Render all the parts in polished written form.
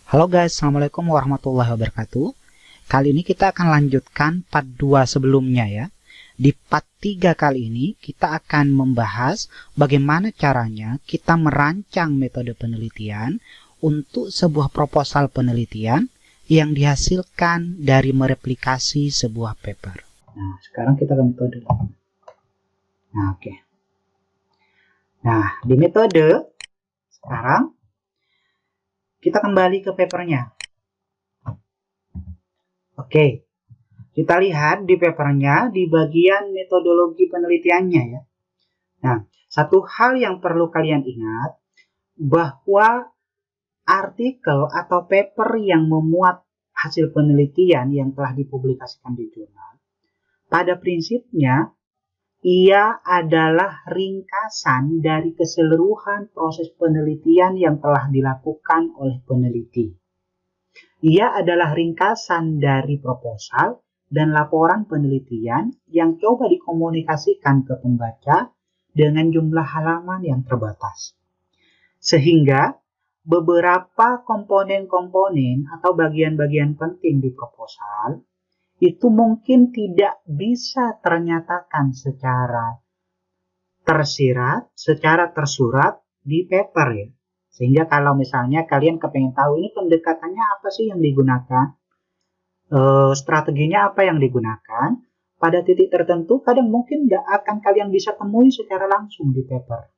Halo guys, Assalamualaikum warahmatullahi wabarakatuh. Kali ini kita akan lanjutkan part 2 sebelumnya ya. Di part 3 kali ini kita akan membahas bagaimana caranya kita merancang metode penelitian untuk sebuah proposal penelitian yang dihasilkan dari mereplikasi sebuah paper. Nah, sekarang kita ke metode. Nah, oke. Nah, di metode sekarang kita kembali ke papernya. Oke, kita lihat di papernya di bagian metodologi penelitiannya ya. Nah, satu hal yang perlu kalian ingat bahwa artikel atau paper yang memuat hasil penelitian yang telah dipublikasikan di jurnal, pada prinsipnya ia adalah ringkasan dari keseluruhan proses penelitian yang telah dilakukan oleh peneliti. Ia adalah ringkasan dari proposal dan laporan penelitian yang coba dikomunikasikan ke pembaca dengan jumlah halaman yang terbatas. Sehingga beberapa komponen-komponen atau bagian-bagian penting di proposal itu mungkin tidak bisa ternyatakan secara tersirat, secara tersurat di paper ya. Sehingga kalau misalnya kalian kepengen tahu ini pendekatannya apa sih yang digunakan, strateginya apa yang digunakan, pada titik tertentu kadang mungkin nggak akan kalian bisa temui secara langsung di paper.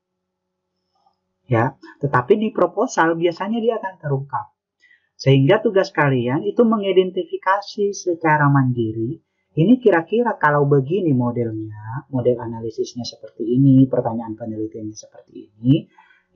Ya, tetapi di proposal biasanya dia akan terungkap. Sehingga tugas kalian itu mengidentifikasi secara mandiri, ini kira-kira kalau begini modelnya, model analisisnya seperti ini, pertanyaan penelitiannya seperti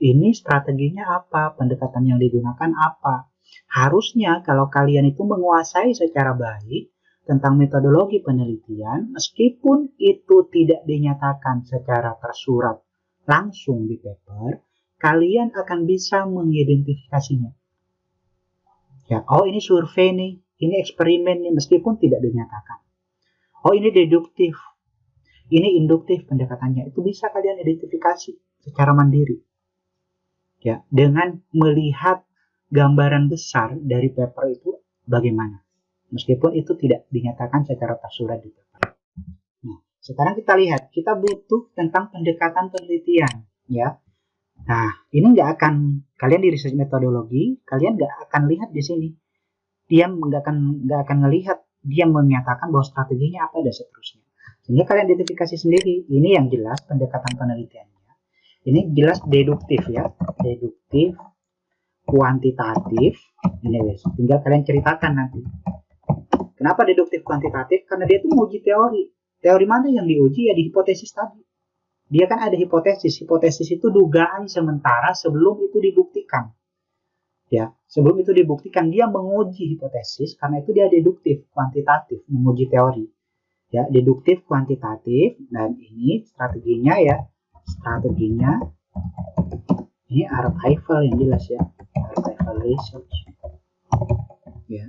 ini strateginya apa, pendekatan yang digunakan apa. Harusnya kalau kalian itu menguasai secara baik tentang metodologi penelitian, meskipun itu tidak dinyatakan secara tersurat langsung di paper, kalian akan bisa mengidentifikasinya. Ya, oh ini survei nih, ini eksperimen nih, meskipun tidak dinyatakan. Oh ini deduktif, ini induktif pendekatannya, itu bisa kalian identifikasi secara mandiri. Ya, dengan melihat gambaran besar dari paper itu bagaimana, meskipun itu tidak dinyatakan secara tersurat di paper. Nah, sekarang kita lihat, kita butuh tentang pendekatan penelitian, ya. Nah, ini nggak akan, kalian di research metodologi, kalian nggak akan lihat di sini. Dia nggak akan ngelihat, dia menyatakan bahwa strateginya apa dan seterusnya. Sehingga kalian identifikasi sendiri, ini yang jelas pendekatan penelitiannya. Ini jelas deduktif ya, deduktif, kuantitatif, ini wes. Tinggal kalian ceritakan nanti. Kenapa deduktif kuantitatif? Karena dia itu menguji teori. Teori mana yang diuji ya di hipotesis tadi. Dia kan ada hipotesis. Hipotesis itu dugaan sementara sebelum itu dibuktikan. Ya, sebelum itu dibuktikan dia menguji hipotesis, karena itu dia deduktif, kuantitatif, menguji teori. Ya, deduktif, kuantitatif, dan ini strateginya ya, strateginya ini archival yang jelas ya, archival research. Ya,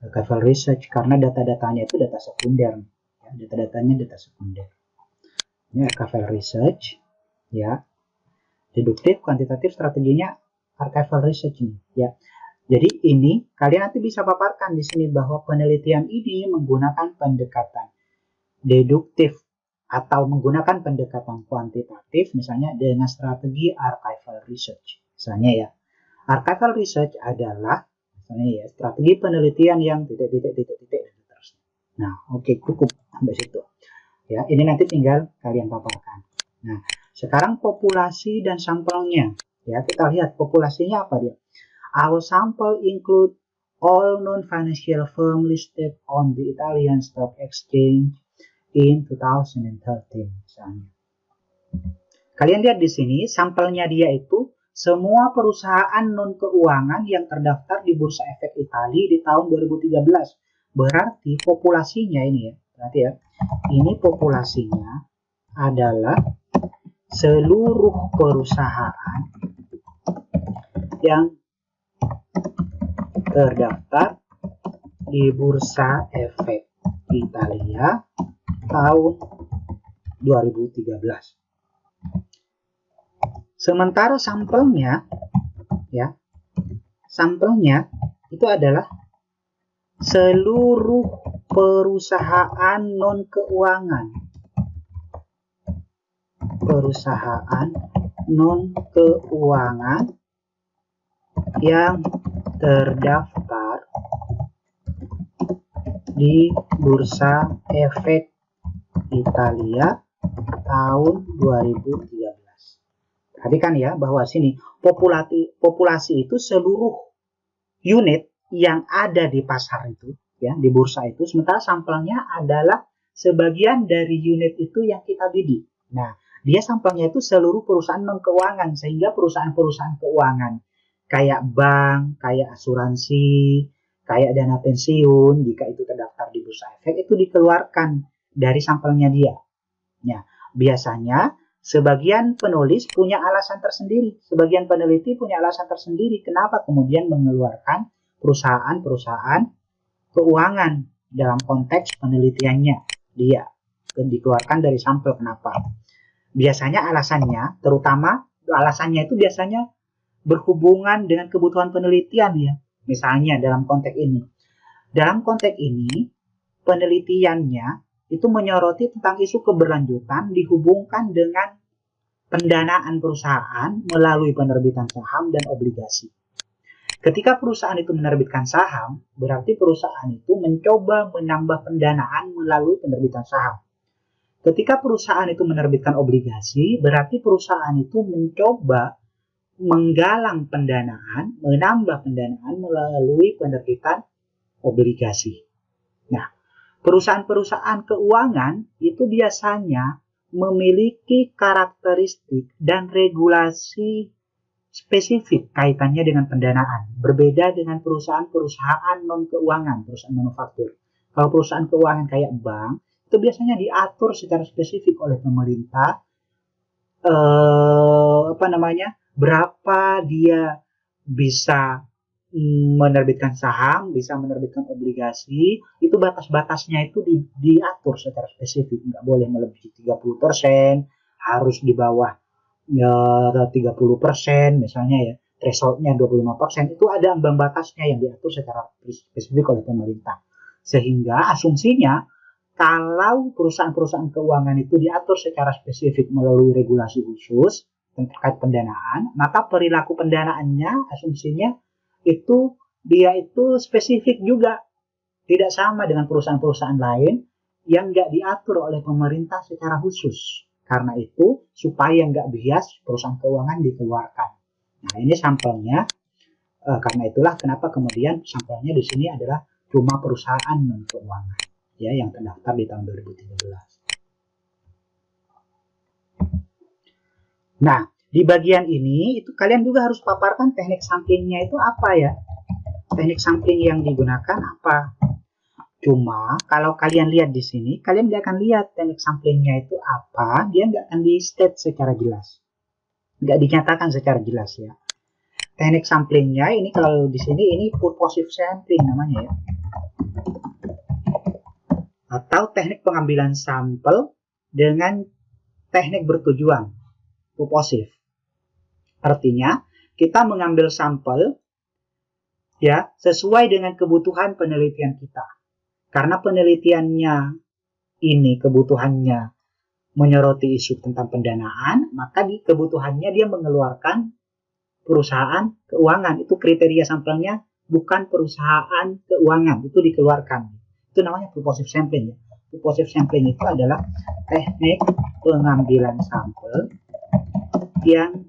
archival research karena data-datanya itu data sekunder. Ya, data-datanya data sekunder. Ini archival research, ya. Deduktif, kuantitatif, strateginya archival research ini, ya. Jadi ini kalian nanti bisa paparkan di sini bahwa penelitian ini menggunakan pendekatan deduktif atau menggunakan pendekatan kuantitatif, misalnya dengan strategi archival research, misalnya ya. Archival research adalah misalnya ya strategi penelitian yang titik dan seterusnya. Nah, oke, cukup sampai situ. Ya, ini nanti tinggal kalian paparkan. Nah, sekarang populasi dan sampelnya. Ya, kita lihat populasinya apa dia. Our sample include all non-financial firm listed on the Italian Stock Exchange in 2013 misalnya. Kalian lihat di sini, sampelnya dia itu semua perusahaan non-keuangan yang terdaftar di Bursa Efek Italia di tahun 2013. Berarti populasinya ini ya, berarti ya. Ini populasinya adalah seluruh perusahaan yang terdaftar di Bursa Efek Italia tahun 2013. Sementara sampelnya ya, sampelnya itu adalah seluruh perusahaan non keuangan. Perusahaan non keuangan yang terdaftar di Bursa Efek Italia tahun 2013. Perhatikan ya bahwa sini populasi itu seluruh unit yang ada di pasar itu, ya, di bursa itu, sementara sampelnya adalah sebagian dari unit itu yang kita bidik. Nah, dia sampelnya itu seluruh perusahaan non keuangan, sehingga perusahaan-perusahaan keuangan kayak bank, kayak asuransi, kayak dana pensiun, jika itu terdaftar di Bursa Efek, itu dikeluarkan dari sampelnya dia. Ya, biasanya sebagian penulis punya alasan tersendiri, sebagian peneliti punya alasan tersendiri kenapa kemudian mengeluarkan perusahaan-perusahaan keuangan dalam konteks penelitiannya dia dikeluarkan dari sampel. Kenapa? Biasanya alasannya, terutama alasannya itu biasanya berhubungan dengan kebutuhan penelitian ya. Misalnya dalam konteks ini. Dalam konteks ini, penelitiannya itu menyoroti tentang isu keberlanjutan dihubungkan dengan pendanaan perusahaan melalui penerbitan saham dan obligasi. Ketika perusahaan itu menerbitkan saham, berarti perusahaan itu mencoba menambah pendanaan melalui penerbitan saham. Ketika perusahaan itu menerbitkan obligasi, berarti perusahaan itu mencoba menggalang pendanaan, menambah pendanaan melalui penerbitan obligasi. Nah, perusahaan-perusahaan keuangan itu biasanya memiliki karakteristik dan regulasi spesifik kaitannya dengan pendanaan. Berbeda dengan perusahaan-perusahaan non-keuangan, perusahaan manufaktur. Kalau perusahaan keuangan kayak bank, itu biasanya diatur secara spesifik oleh pemerintah, berapa dia bisa menerbitkan saham, bisa menerbitkan obligasi, itu batas-batasnya itu diatur secara spesifik, nggak boleh melebihi 30%, harus di bawah 30% misalnya ya, thresholdnya 25%, itu ada ambang batasnya yang diatur secara spesifik oleh pemerintah. Sehingga asumsinya kalau perusahaan-perusahaan keuangan itu diatur secara spesifik melalui regulasi khusus terkait pendanaan, maka perilaku pendanaannya asumsinya itu dia itu spesifik juga, tidak sama dengan perusahaan-perusahaan lain yang nggak diatur oleh pemerintah secara khusus. Karena itu supaya nggak bias perusahaan keuangan dikeluarkan. Nah ini sampelnya, karena itulah kenapa kemudian sampelnya di sini adalah cuma perusahaan non keuangan ya yang terdaftar di tahun 2013. Nah di bagian ini itu kalian juga harus paparkan teknik samplingnya itu apa ya. Teknik sampling yang digunakan apa? Cuma kalau kalian lihat di sini, kalian nggak akan lihat teknik samplingnya itu apa. Dia nggak akan di state secara jelas, nggak dinyatakan secara jelas ya. Teknik samplingnya ini kalau di sini ini purposive sampling namanya ya, atau teknik pengambilan sampel dengan teknik bertujuan purposive. Artinya, kita mengambil sampel ya sesuai dengan kebutuhan penelitian kita. Karena penelitiannya ini kebutuhannya menyoroti isu tentang pendanaan, maka di kebutuhannya dia mengeluarkan perusahaan keuangan. Itu kriteria sampelnya bukan perusahaan keuangan, itu dikeluarkan. Itu namanya purposive sampling ya. Purposive sampling itu adalah teknik pengambilan sampel yang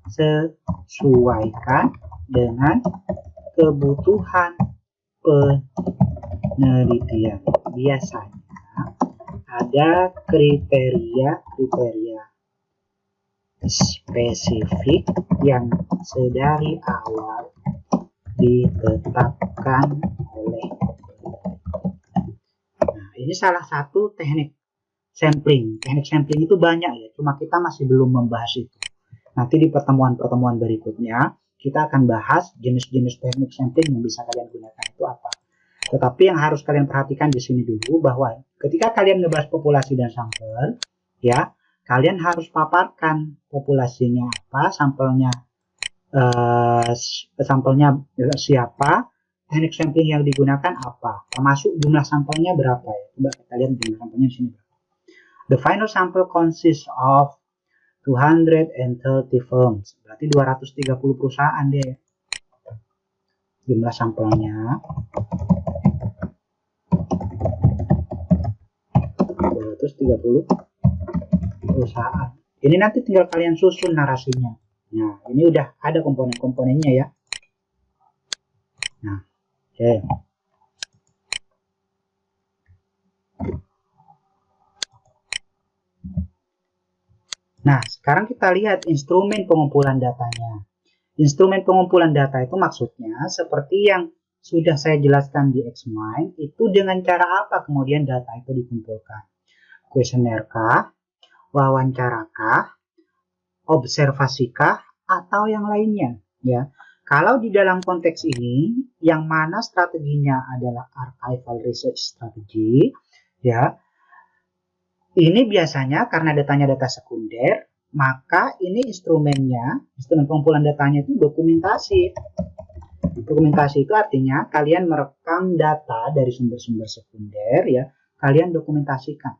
disesuaikan dengan kebutuhan penelitian. Biasanya ada kriteria spesifik yang sedari awal ditetapkan oleh pemerintah. Nah, ini salah satu teknik sampling. Teknik sampling itu banyak ya, cuma kita masih belum membahas itu. Nanti di pertemuan-pertemuan berikutnya, kita akan bahas jenis-jenis teknik sampling yang bisa kalian gunakan itu apa. Tetapi yang harus kalian perhatikan di sini dulu bahwa ketika kalian ngebahas populasi dan sampel, ya, kalian harus paparkan populasinya apa, sampelnya sampelnya siapa, teknik sampling yang digunakan apa, termasuk jumlah sampelnya berapa ya. Coba kita lihat jumlah sampelnya di sini. The final sample consists of 230 firms. Berarti 230 perusahaan deh. Jumlah sampelnya 230 perusahaan. Ini nanti tinggal kalian susun narasinya. Nah, ini udah ada komponen-komponennya ya. Nah, oke. Nah, sekarang kita lihat instrumen pengumpulan datanya. Instrumen pengumpulan data itu maksudnya seperti yang sudah saya jelaskan di XMind, itu dengan cara apa kemudian data itu dikumpulkan. Kuesioner kah, wawancara kah, observasi kah, atau yang lainnya. Ya, kalau di dalam konteks ini, yang mana strateginya adalah archival research strategy, ya, ini biasanya karena datanya data sekunder, maka ini instrumen pengumpulan datanya itu dokumentasi. Dokumentasi itu artinya kalian merekam data dari sumber-sumber sekunder, ya, kalian dokumentasikan.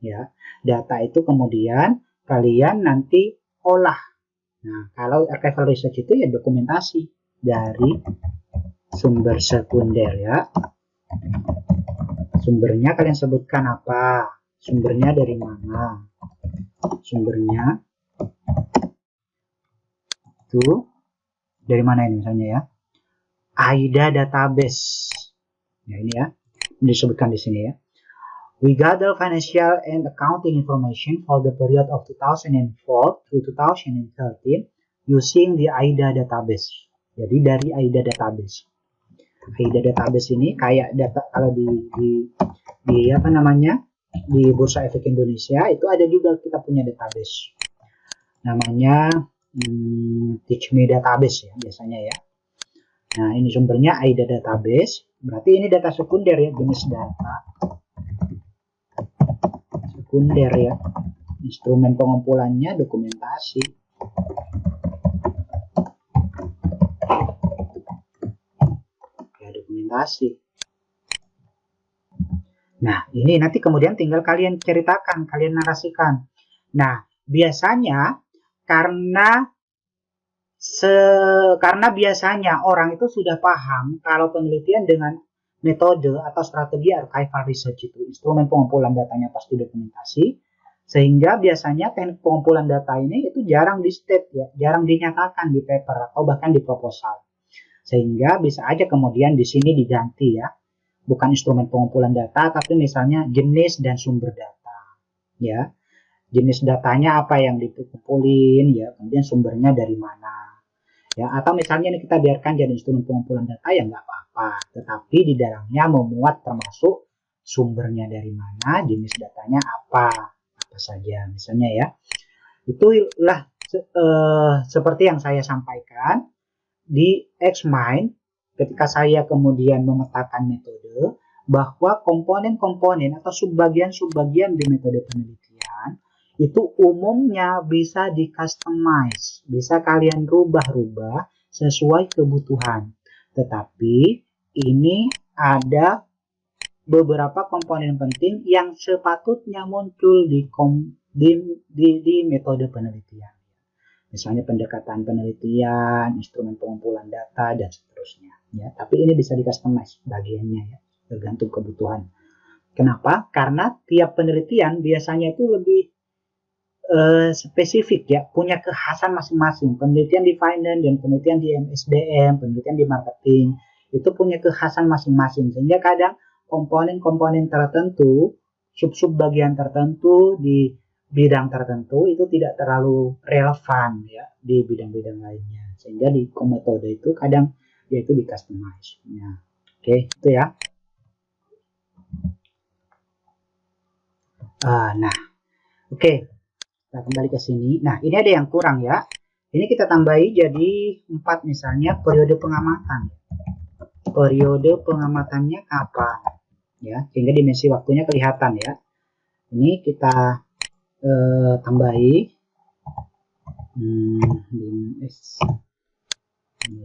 Ya, data itu kemudian kalian nanti olah. Nah, kalau archival research itu ya dokumentasi dari sumber sekunder ya. Sumbernya kalian sebutkan apa? Sumbernya dari mana? Sumbernya itu dari mana ini misalnya ya? AIDA database. Ya ini ya, disebutkan di sini ya. We gather financial and accounting information for the period of 2004 to 2013 using the AIDA database. Jadi dari AIDA database. AIDA database ini kayak data kalau di apa namanya? Di Bursa Efek Indonesia itu ada juga kita punya database. Namanya Teach Me database ya biasanya ya. Nah, ini sumbernya AIDA database. Berarti ini data sekunder ya, jenis data sekunder ya. Instrumen pengumpulannya dokumentasi. Ya, dokumentasi. Nah, ini nanti kemudian tinggal kalian ceritakan, kalian narasikan. Nah, biasanya karena biasanya orang itu sudah paham kalau penelitian dengan metode atau strategi archival research itu instrumen pengumpulan datanya pasti dokumentasi, sehingga biasanya teknik pengumpulan data ini itu jarang di state ya, jarang dinyatakan di paper atau bahkan di proposal. Sehingga bisa aja kemudian di sini diganti ya. Bukan instrumen pengumpulan data, tapi misalnya jenis dan sumber data. Ya, jenis datanya apa yang dikumpulin, ya, kemudian sumbernya dari mana. Ya, atau misalnya ini kita biarkan jadi instrumen pengumpulan data ya nggak apa-apa, tetapi di dalamnya memuat termasuk sumbernya dari mana, jenis datanya apa saja, misalnya ya. Itulah seperti yang saya sampaikan di XMind. Ketika saya kemudian memetakan metode, bahwa komponen-komponen atau subbagian-subbagian di metode penelitian itu umumnya bisa di-customize, bisa kalian rubah-rubah sesuai kebutuhan. Tetapi ini ada beberapa komponen penting yang sepatutnya muncul di metode penelitian. Misalnya pendekatan penelitian, instrumen pengumpulan data, dan seterusnya. Ya, tapi ini bisa di-customize bagiannya ya, tergantung kebutuhan. Kenapa? Karena tiap penelitian biasanya itu lebih spesifik ya, punya kekhasan masing-masing. Penelitian di finance dan penelitian di MSDM, penelitian di marketing, itu punya kekhasan masing-masing. Sehingga kadang komponen-komponen tertentu, sub-sub bagian tertentu di bidang tertentu itu tidak terlalu relevan ya di bidang-bidang lainnya. Sehingga di metode itu kadang yaitu di customize. Nah, oke, itu ya. Nah, oke. Kita kembali ke sini. Nah, ini ada yang kurang ya. Ini kita tambahi jadi 4 misalnya periode pengamatan. Periode pengamatannya kapan? Ya, sehingga dimensi waktunya kelihatan ya. Ini kita tambahi Nah,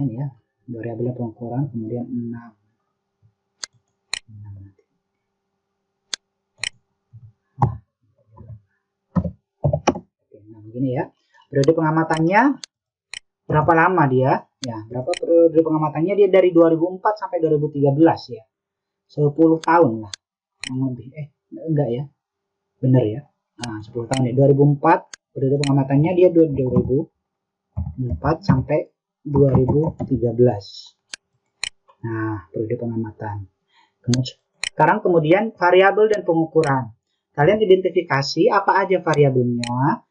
ini ya, variabel pengukuran, kemudian 6. Nah, begini ya. Periode pengamatannya berapa lama dia? Ya, berapa periode pengamatannya? Dia dari 2004 sampai 2013 ya. 10 tahun lah. Yang lebih. Enggak ya. Bener ya. Nah, 10 tahun ya. 2004 periode pengamatannya dia 2004 sampai 2013. Nah, periode pengamatan. Sekarang kemudian variabel dan pengukuran. Kalian identifikasi apa aja variabelnya,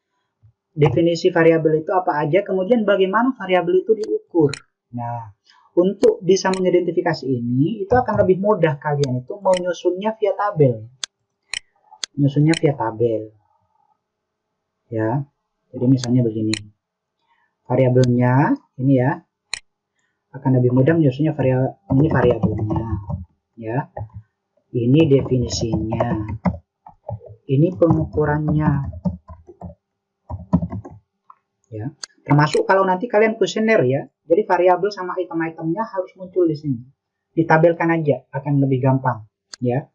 definisi variabel itu apa aja, kemudian bagaimana variabel itu diukur. Nah, untuk bisa mengidentifikasi ini, itu akan lebih mudah kalian itu menyusunnya via tabel. Menyusunnya via tabel. Ya, jadi misalnya begini. Variabelnya, ini ya, akan lebih mudah menyusunnya ini variabelnya. Ya, ini definisinya. Ini pengukurannya. Ya, termasuk kalau nanti kalian kuesioner ya, jadi variabel sama item-itemnya harus muncul di sini. Ditabelkan aja, akan lebih gampang. Ya,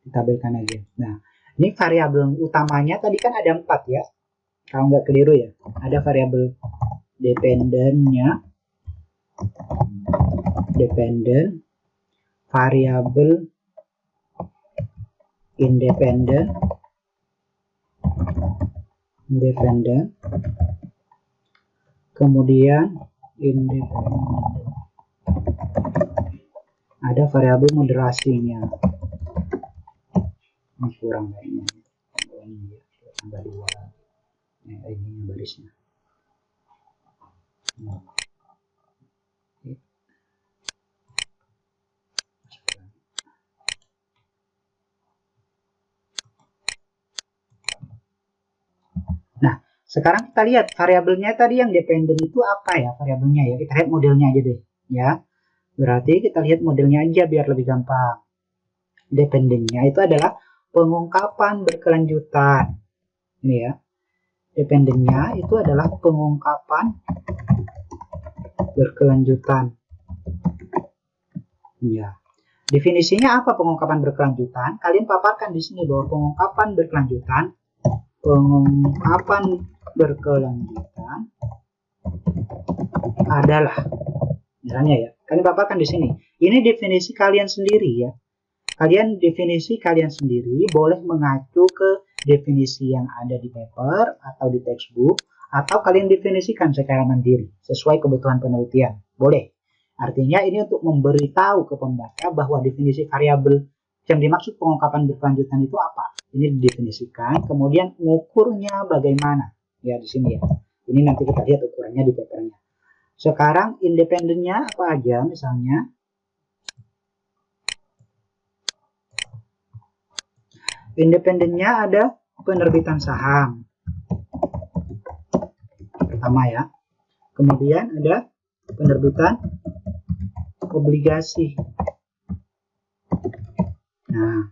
ditabelkan aja. Nah, ini variabel utamanya tadi kan ada 4 ya, kalau nggak keliru ya. Ada variabel dependennya, dependent, variabel independent, kemudian independent. Ada variabel moderasinya. Ini kurang kayaknya. Ini ya, tambah 2. Ini barisnya. Nah, sekarang kita lihat variabelnya tadi yang dependent itu apa ya variabelnya ya. Kita lihat modelnya aja deh ya. Berarti kita lihat modelnya aja biar lebih gampang. Dependentnya itu adalah pengungkapan berkelanjutan. Ini ya. Dependentnya itu adalah pengungkapan berkelanjutan. Ya. Definisinya apa pengungkapan berkelanjutan? Kalian paparkan di sini bahwa pengungkapan berkelanjutan adalah, misalnya ya, kalian paparkan di sini. Ini definisi kalian sendiri ya. Kalian definisi kalian sendiri boleh mengacu ke definisi yang ada di paper atau di textbook, atau kalian definisikan secara mandiri sesuai kebutuhan penelitian. Boleh. Artinya ini untuk memberitahu ke pembaca bahwa definisi variabel yang dimaksud pengungkapan berkelanjutan itu apa. Ini didefinisikan, kemudian ukurnya bagaimana. Ya di sini ya. Ini nanti kita lihat ukurannya di papernya. Sekarang independennya apa aja misalnya. Independennya ada penerbitan saham. Pertama ya. Kemudian ada penerbitan obligasi. Nah,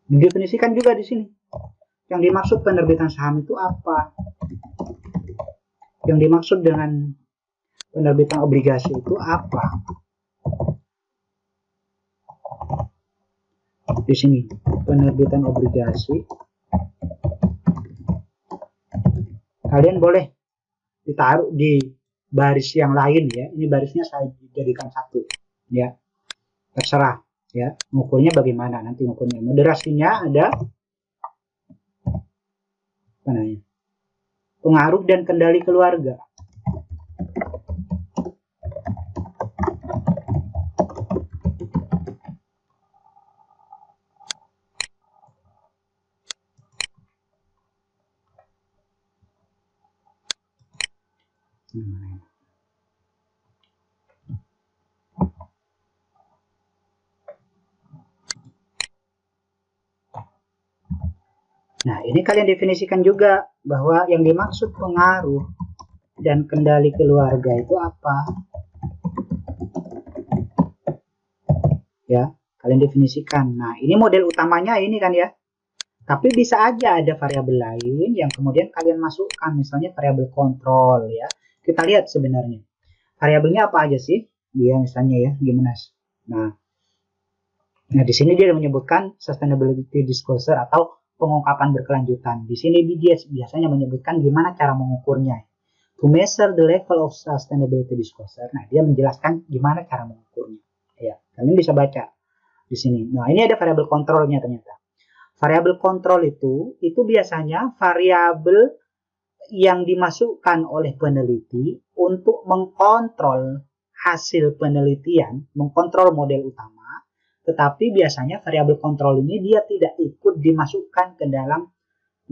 didefinisikan juga di sini. Yang dimaksud penerbitan saham itu apa? Yang dimaksud dengan penerbitan obligasi itu apa? Di sini, penerbitan obligasi. Kalian boleh ditaruh di baris yang lain ya. Ini barisnya saya jadikan 1 ya. Terserah ya. Ngukurnya bagaimana nanti ngukurnya. Moderasinya ada apa namanya? Pengaruh dan kendali keluarga. Nah, ini kalian definisikan juga bahwa yang dimaksud pengaruh dan kendali keluarga itu apa? Ya, kalian definisikan. Nah, ini model utamanya ini kan ya. Tapi bisa aja ada variabel lain yang kemudian kalian masukkan, misalnya variabel kontrol ya. Kita lihat sebenarnya. Variabelnya apa aja sih? Dia misalnya ya, gimana? Nah, di sini dia menyebutkan sustainability disclosure atau pengungkapan berkelanjutan. Di sini dia biasanya menyebutkan gimana cara mengukurnya. To measure the level of sustainability disclosure. Nah, dia menjelaskan gimana cara mengukurnya. Ya, kalian bisa baca di sini. Nah, ini ada variabel kontrolnya ternyata. Variabel kontrol itu biasanya variabel yang dimasukkan oleh peneliti untuk mengkontrol hasil penelitian, mengkontrol model utama, tetapi biasanya variabel kontrol ini dia tidak ikut dimasukkan ke dalam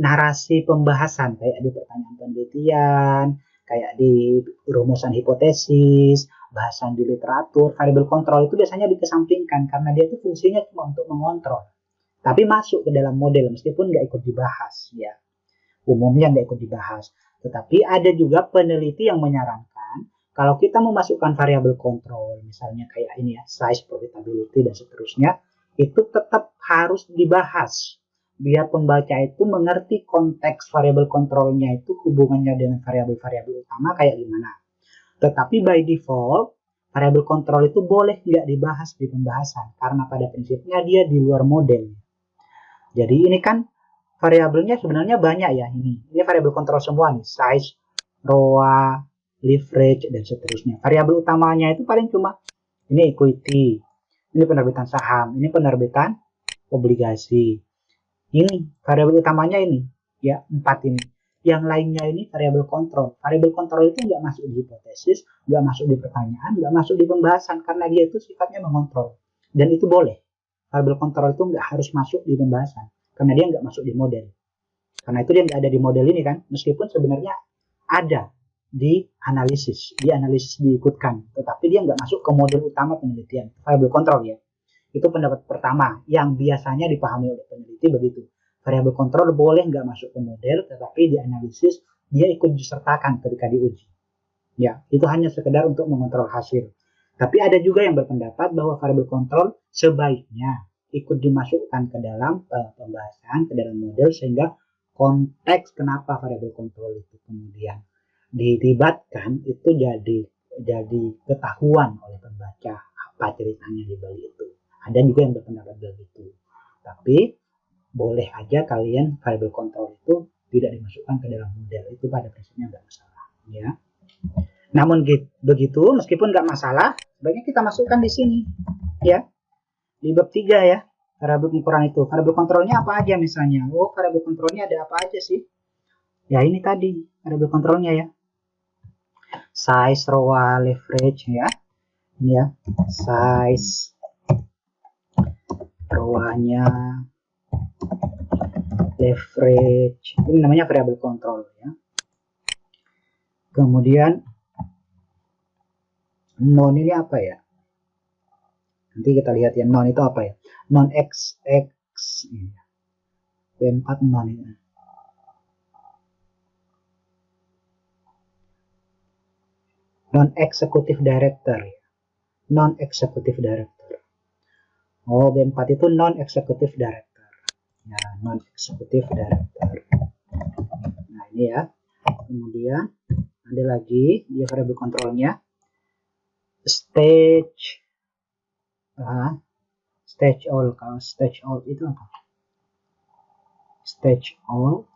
narasi pembahasan, kayak di pertanyaan penelitian, kayak di rumusan hipotesis, bahasan di literatur. Variabel kontrol itu biasanya dikesampingkan karena dia itu fungsinya cuma untuk mengontrol. Tapi masuk ke dalam model meskipun nggak ikut dibahas ya, umumnya nggak ikut dibahas. Tetapi ada juga peneliti yang menyarankan kalau kita memasukkan variabel kontrol, misalnya kayak ini ya, size, profitability dan seterusnya, itu tetap harus dibahas biar pembaca itu mengerti konteks variabel kontrolnya itu hubungannya dengan variabel-variabel utama kayak gimana. Tetapi by default variabel kontrol itu boleh nggak dibahas di pembahasan karena pada prinsipnya dia di luar model. Jadi ini kan variabelnya sebenarnya banyak ya ini. Ini variabel kontrol semua nih, size, ROA, leverage dan seterusnya. Variabel utamanya itu paling cuma ini equity, ini penerbitan saham, ini penerbitan obligasi. Ini variabel utamanya ini ya 4 ini. Yang lainnya ini variabel kontrol. Variabel kontrol itu nggak masuk di hipotesis, nggak masuk di pertanyaan, nggak masuk di pembahasan karena dia itu sifatnya mengontrol. Dan itu boleh. Variabel kontrol itu nggak harus masuk di pembahasan karena dia nggak masuk di model. Karena itu dia nggak ada di model ini kan, meskipun sebenarnya ada di analisis diikutkan, tetapi dia nggak masuk ke model utama penelitian. Variabel kontrol ya. Itu pendapat pertama yang biasanya dipahami oleh peneliti begitu. Variabel kontrol boleh nggak masuk ke model, tetapi di analisis dia ikut disertakan ketika diuji. Ya, itu hanya sekedar untuk mengontrol hasil. Tapi ada juga yang berpendapat bahwa variabel kontrol sebaiknya ikut dimasukkan ke dalam pembahasan, ke dalam model, sehingga konteks kenapa variabel kontrol itu kemudian dilibatkan itu jadi ketahuan oleh pembaca apa ceritanya di balik itu. Ada juga yang berpendapat begitu. Tapi boleh aja kalian variabel kontrol itu tidak dimasukkan ke dalam model, itu pada prinsipnya nggak masalah ya. Namun begitu, meskipun nggak masalah, sebaiknya kita masukkan di sini, ya, di bab 3 ya, variabel pengukuran itu. Variabel kontrolnya apa aja misalnya? Oh, variabel kontrolnya ada apa aja sih? Ya ini tadi variabel kontrolnya ya, size, ROA, leverage ya, ini ya, size, ROA-nya, leverage, ini namanya variabel kontrol ya. Kemudian non ini apa ya? Nanti kita lihat ya, non itu apa ya? Non X B4 non ini. Non executive director. Non executive director. Oh, B4 itu non executive director. Ya, non executive director. Nah, ini ya. Kemudian ada lagi dia variabel kontrolnya. Stage all. Kalau stage all itu apa? Stage all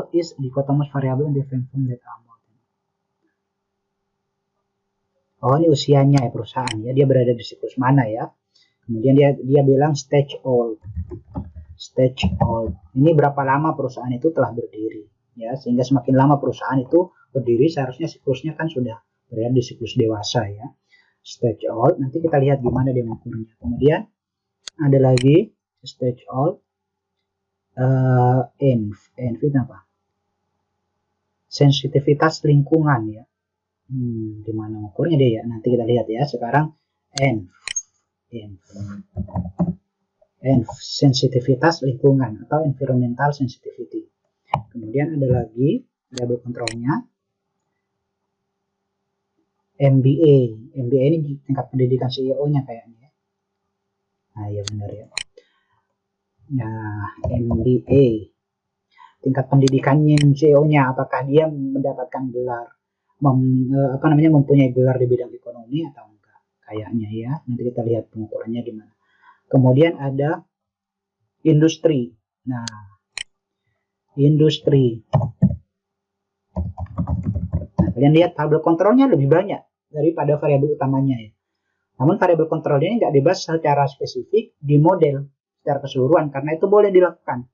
is dichotomous variable in different form that are more. Oh, ini usianya ya perusahaan ya, dia berada di siklus mana ya. Kemudian dia bilang stage all. Ini berapa lama perusahaan itu telah berdiri ya, sehingga semakin lama perusahaan itu berdiri seharusnya siklusnya kan sudah berada di siklus dewasa ya. Stage all, nanti kita lihat gimana dia mengukurnya. Kemudian ada lagi stage all ENV itu apa? Sensitivitas lingkungan ya. Gimana mengukurnya dia ya? Nanti kita lihat ya. Sekarang ENV sensitivitas lingkungan atau environmental sensitivity. Kemudian ada lagi variabel kontrolnya MBA. MBA ini tingkat pendidikan CEO-nya kayaknya. Nah, ya benar ya. Nah, MBA. Tingkat pendidikannya CEO-nya, apakah dia mendapatkan gelar, mempunyai gelar di bidang ekonomi atau enggak? Kayaknya ya. Nanti kita lihat pengukurannya gimana. Kemudian ada industri. Nah, industri. Nah, kalian lihat variabel kontrolnya lebih banyak daripada variabel utamanya ya. Namun variabel kontrolnya ini nggak dibahas secara spesifik di model secara keseluruhan karena itu boleh dilakukan.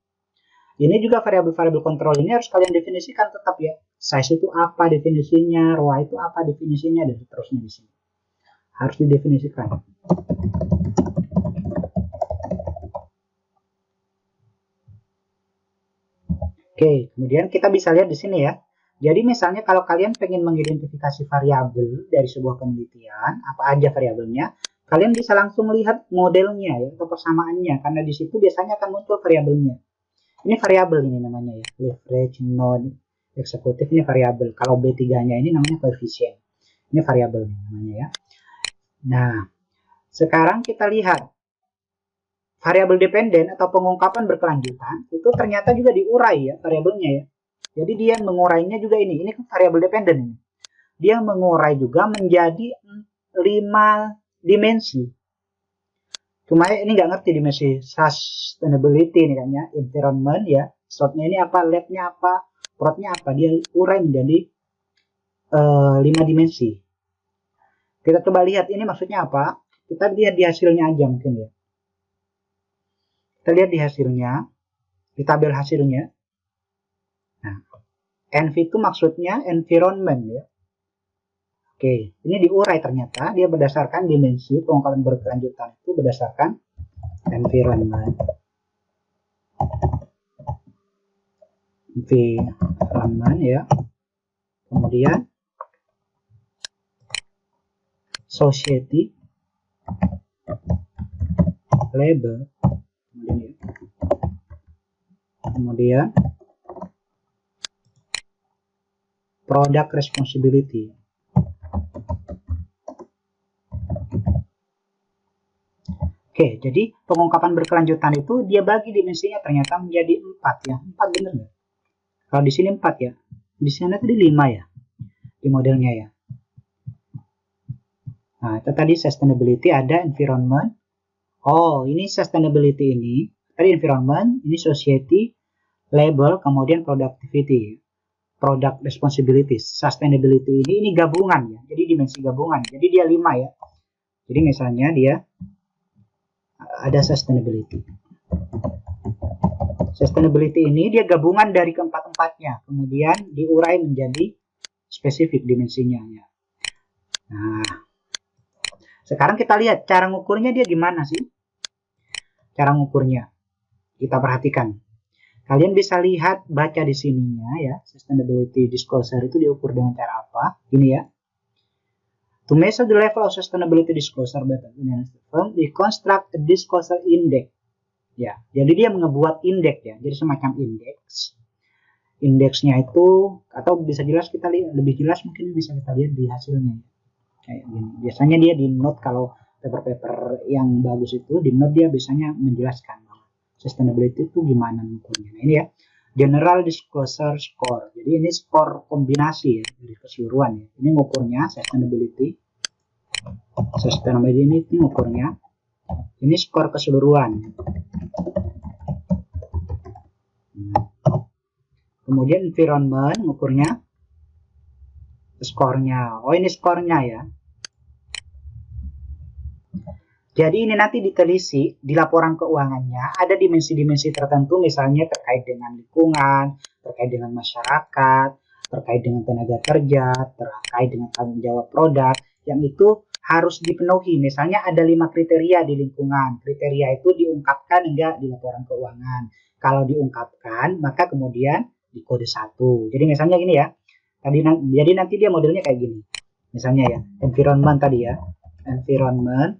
Ini juga variabel-variabel kontrol ini harus kalian definisikan tetap ya. Size itu apa definisinya, ROA itu apa definisinya, dan seterusnya di sini. Harus didefinisikan. Oke, kemudian kita bisa lihat di sini ya. Jadi misalnya kalau kalian pengen mengidentifikasi variabel dari sebuah penelitian, apa aja variabelnya, kalian bisa langsung lihat modelnya ya, atau persamaannya, karena di situ biasanya akan muncul variabelnya. Ini variabel ini namanya ya, leverage node eksekutif ini variabel. Kalau B3-nya ini namanya koefisien. Ini variabel namanya ya. Nah, sekarang kita lihat variabel dependen atau pengungkapan berkelanjutan itu ternyata juga diurai ya variabelnya ya. Jadi dia mengurainya juga ini kan variabel dependen ini. Dia mengurai juga menjadi 5 dimensi. Cuma ini nggak ngerti dimensi sustainability ini kan ya, environment ya, shotnya ini apa, labnya apa, protnya apa, dia urai menjadi 5 dimensi. Kita coba lihat ini maksudnya apa, kita lihat di hasilnya aja mungkin ya. Kita lihat di hasilnya, di tabel hasilnya. Nah, NV itu maksudnya environment ya. Oke, ini diurai ternyata dia berdasarkan dimensi pengungkapan berkelanjutan itu berdasarkan environment. Environment ya. Kemudian society, labor, kemudian product responsibility. Oke, jadi pengungkapan berkelanjutan itu dia bagi dimensinya ternyata menjadi 4 ya. 4 bener nggak? Kalau di sini 4 ya. Di sana tadi 5 ya. Di modelnya ya. Nah, itu tadi sustainability, ada environment. Oh, ini sustainability ini. Tadi environment, ini society, labor, kemudian productivity. Product responsibility. Sustainability ini gabungan ya. Jadi dimensi gabungan. Jadi dia 5 ya. Jadi misalnya dia ada sustainability. Sustainability ini dia gabungan dari keempat-empatnya. Kemudian diurai menjadi spesifik dimensinya ya. Nah, sekarang kita lihat cara ngukurnya dia gimana sih? Cara ngukurnya kita perhatikan. Kalian bisa lihat, baca di sininya ya, sustainability disclosure itu diukur dengan cara apa? Ini ya. To measure the level of sustainability disclosure by the firm, we construct a disclosure index. Ya, jadi dia mengebuat indeks ya, jadi semacam indeks. Indeksnya itu, atau bisa jelas kita lihat, lebih jelas mungkin bisa kita lihat di hasilnya. Kayak gini. Biasanya dia di note, kalau paper-paper yang bagus itu, di note dia biasanya menjelaskan sustainability itu gimana ngukurnya. Nah ini ya, general disclosure score. Jadi ini skor kombinasi ya, dari keseluruhan ya. Ini ngukurnya sustainability. Sustainability ini ngukurnya. Ini skor keseluruhan. Kemudian environment ngukurnya skornya. Oh ini skornya ya. Jadi ini nanti ditelisik di laporan keuangannya ada dimensi-dimensi tertentu misalnya terkait dengan lingkungan, terkait dengan masyarakat, terkait dengan tenaga kerja, terkait dengan tanggung jawab produk yang itu harus dipenuhi. Misalnya ada 5 kriteria di lingkungan. Kriteria itu diungkapkan enggak di laporan keuangan. Kalau diungkapkan maka kemudian di kode 1. Jadi misalnya gini ya. Jadi nanti dia modelnya kayak gini. Misalnya ya, environment tadi ya. Environment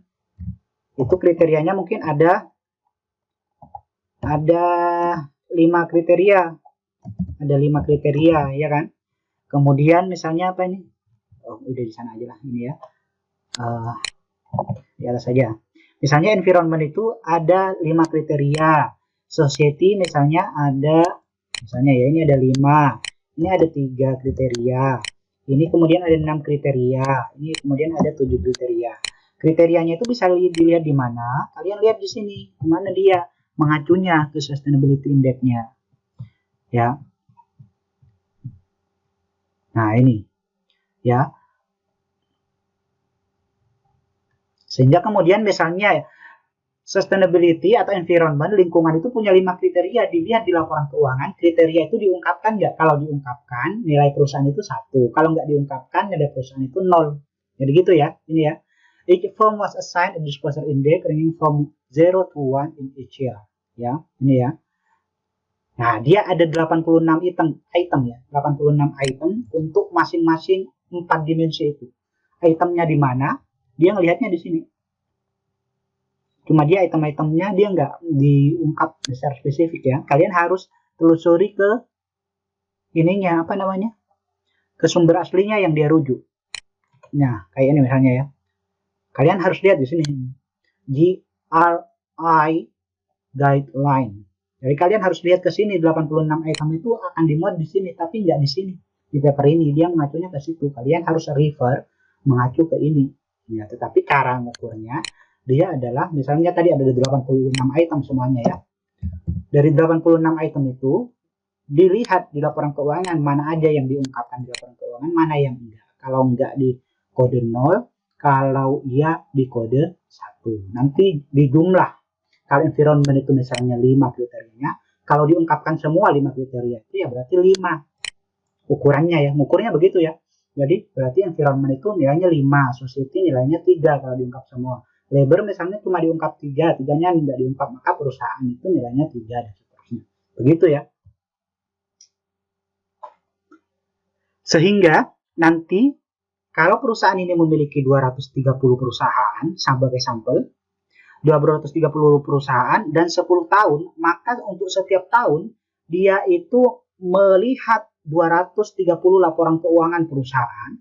itu kriterianya mungkin ada 5 kriteria. Ada 5 kriteria ya kan. Kemudian misalnya apa ini? Oh, udah di sana aja lah ini ya. Di atas saja. Misalnya environment itu ada 5 kriteria. Society misalnya ada, misalnya ya ini ada 5. Ini ada 3 kriteria. Ini kemudian ada 6 kriteria. Ini kemudian ada 7 kriteria. Kriterianya itu bisa dilihat di mana? Kalian lihat di sini, di mana dia mengacunya ke sustainability index-nya. Ya. Nah, ini. Ya. Sehingga kemudian misalnya sustainability atau environment, lingkungan itu punya 5 kriteria, dilihat di laporan keuangan, kriteria itu diungkapkan nggak? Kalau diungkapkan, nilai perusahaan itu 1. Kalau nggak diungkapkan, nilai perusahaan itu 0. Jadi gitu ya, ini ya. Each firm was assigned a disclosure index ranging from 0 to 1 in each year. Ya, ini ya. Nah, dia ada 86 item ya, 86 item untuk masing-masing 4 dimensi itu. Itemnya di mana? Dia ngelihatnya di sini. Cuma dia item-itemnya dia nggak diungkap secara spesifik ya. Kalian harus telusuri ke ininya, apa namanya, ke sumber aslinya yang dia rujuk. Nah, kayak ini misalnya ya. Kalian harus lihat di sini. GRI guideline. Jadi kalian harus lihat ke sini, 86 item itu akan dimuat di sini, tapi nggak di sini. Di paper ini dia mengacunya ke situ. Kalian harus refer mengacu ke ini. Ya, tetapi cara mengukurnya dia adalah, misalnya tadi ada 86 item semuanya ya. Dari 86 item itu dilihat di laporan keuangan mana aja yang diungkapkan di laporan keuangan, mana yang enggak. Kalau enggak di kode 0, kalau iya di kode 1. Nanti di jumlah. Kalau environment itu misalnya 5 kriterianya, kalau diungkapkan semua 5 kriteria itu ya berarti 5 ukurannya ya. Ukurnya begitu ya. Jadi berarti environment itu nilainya 5, society nilainya 3 kalau diungkap semua. Labor misalnya cuma diungkap 3, 3-nya nggak diungkap, maka perusahaan itu nilainya 3 dan seterusnya. Begitu ya. Sehingga nanti kalau perusahaan ini memiliki 230 perusahaan sebagai sampel, 230 perusahaan dan 10 tahun, maka untuk setiap tahun dia itu melihat 230 laporan keuangan perusahaan,